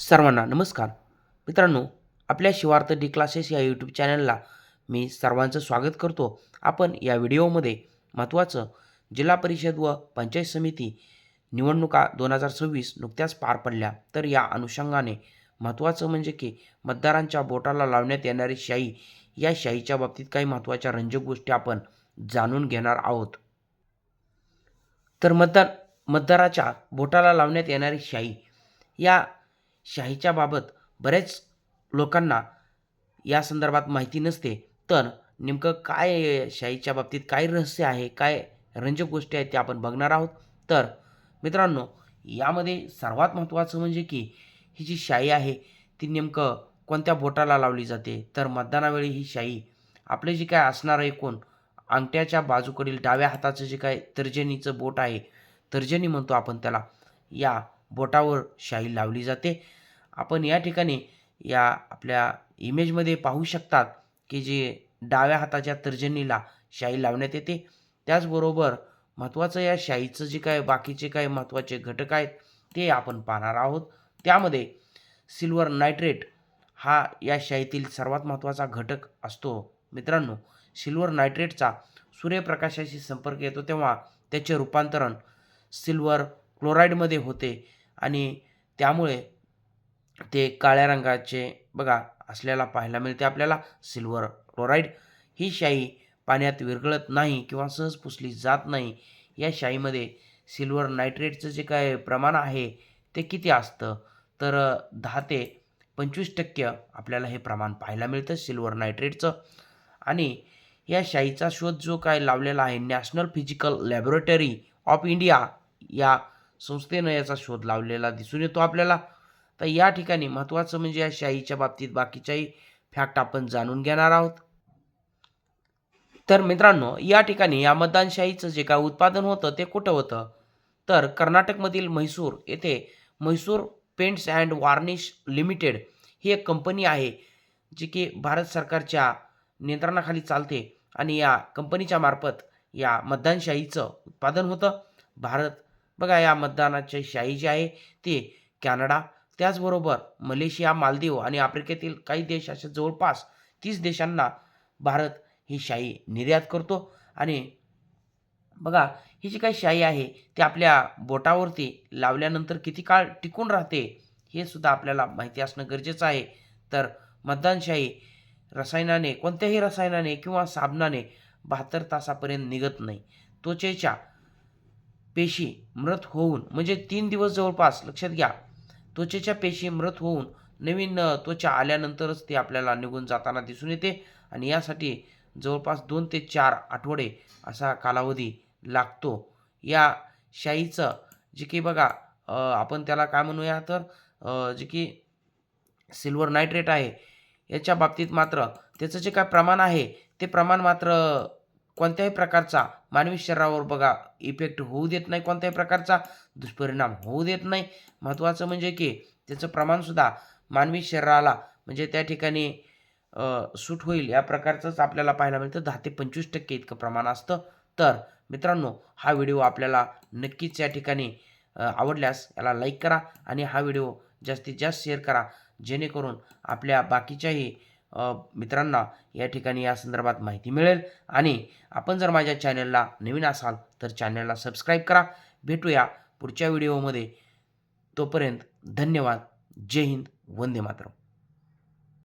सर्वांना नमस्कार. मित्रांनो, आपल्या शिवार्थ डी क्लासेस या यूट्यूब चॅनलला मी सर्वांचं स्वागत करतो. आपण या व्हिडिओमध्ये महत्त्वाचं जिल्हा परिषद व पंचायत समिती निवडणुका 2026 नुकत्याच पार पडल्या. तर या अनुषंगाने महत्त्वाचं म्हणजे की मतदारांच्या बोटाला लावण्यात येणारी शाई, या शाईच्या बाबतीत काही महत्त्वाच्या रंजक गोष्टी आपण जाणून घेणार आहोत. तर मतदाराच्या बोटाला लावण्यात येणारी शाई, या शाहीच्या बाबत बऱ्याच लोकांना या संदर्भात माहिती नसते. तर नेमकं काय शाहीच्या बाबतीत काय रहस्य आहे, काय रंजक गोष्टी आहेत, ते आपण बघणार आहोत. तर मित्रांनो, यामध्ये सर्वात महत्त्वाचं म्हणजे की ही जी शाई आहे ती नेमकं कोणत्या बोटाला लावली जाते. तर मतदानावेळी ही शाई आपले जे काय असणारं एकूण अंगठ्याच्या बाजूकडील डाव्या हाताचं जे काय तर्जनीचं बोट आहे, तर्जनी म्हणतो आपण त्याला, या बोटावर शाई लावली जाते. आपण या ठिकाणी या आपल्या इमेजमध्ये पाहू शकतात की जे डाव्या हाताच्या तर्जनीला शाई लावण्यात येते. त्याचबरोबर महत्त्वाचं या शाईचं जे काय बाकीचे काही महत्त्वाचे घटक आहेत ते आपण पाहणार आहोत. त्यामध्ये सिल्वर नायट्रेट हा या शाईतील सर्वात महत्त्वाचा घटक असतो. मित्रांनो, सिल्वर नायट्रेटचा सूर्यप्रकाशाशी संपर्क येतो तेव्हा त्याचे रूपांतरण सिल्वर क्लोराईडमध्ये होते आणि त्यामुळे ते काळ्या रंगाचे बघा असल्याला पाहायला मिळते आपल्याला सिल्वर क्लोराईड. ही शाई पाण्यात विरघळत नाही किंवा सहज पुसली जात नाही. या शाईमध्ये सिल्वर नायट्रेटचं जे काय प्रमाण आहे ते किती असतं, तर 10 ते 25% आपल्याला हे प्रमाण पाहायला मिळतं सिल्वर नायट्रेटचं. आणि या शाईचा शोध जो काय लावलेला आहे national physical laboratory of India या संस्थेनं याचा शोध लावलेला दिसून येतो आपल्याला. तर या ठिकाणी महत्त्वाचं म्हणजे या शाईच्या बाबतीत बाकीच्याही फॅक्ट आपण जाणून घेणार आहोत. तर मित्रांनो, या ठिकाणी या मतदान शाईचं जे काय उत्पादन होतं ते कुठं होतं, तर कर्नाटकमधील म्हैसूर येथे Mysore paints and varnish limited ही एक कंपनी आहे, जी की भारत सरकारच्या नियंत्रणाखाली चालते आणि या कंपनीच्या मार्फत या मतदान शाईचं उत्पादन होतं. भारत बघा या मतदानाची शाई जी आहे ती कॅनडा, त्याचबरोबर मलेशिया, मालदीव आणि आफ्रिकेतील काही देश असे जवळपास 30 देशांना भारत ही शाई निर्यात करतो. आणि बघा ही जी काही शाई आहे ती आपल्या बोटावरती लावल्यानंतर किती काळ टिकून राहते हे सुद्धा आपल्याला माहिती असणं गरजेचं आहे. तर मतदान शाई रसायनाने, कोणत्याही रसायनाने किंवा साबणाने 72 तासापर्यंत निघत नाही. त्वचेच्या पेशी मृत होऊन, म्हणजे 3 दिवस जवळपास लक्षात घ्या, त्वचेच्या पेशी मृत होऊन नवीन त्वचा आल्यानंतरच ती आपल्याला निघून जाताना दिसून येते. आणि यासाठी जवळपास 2 ते 4 आठवडे असा कालावधी लागतो. या शाईचं जे की बघा आपण त्याला काय म्हणूया, तर जे की सिल्वर नायट्रेट आहे याच्या बाबतीत मात्र त्याचं जे काय प्रमाण आहे ते प्रमाण मात्र कोणत्याही प्रकारचा मानवी शरीरावर बघा इफेक्ट होऊ देत नाही, कोणत्याही प्रकारचा दुष्परिणाम होऊ देत नाही. महत्त्वाचं म्हणजे की त्याचं प्रमाणसुद्धा मानवी शरीराला म्हणजे त्या ठिकाणी सूट होईल या प्रकारचंच आपल्याला पाहायला मिळतं. 10 ते 25% इतकं प्रमाण असतं. तर मित्रांनो, हा व्हिडिओ आपल्याला नक्कीच या ठिकाणी आवडल्यास याला लाईक करा आणि हा व्हिडिओ जास्तीत जास्त शेअर करा, जेणेकरून आपल्या बाकीच्याही मित्रांना या ठिकाणी या संदर्भात माहिती मिळेल. आणि आपण जर माझ्या चॅनलला नवीन असाल तर चॅनलला सबस्क्राईब करा. भेटूया पुढच्या व्हिडिओमध्ये. तोपर्यंत धन्यवाद. जय हिंद. वंदे मातरम.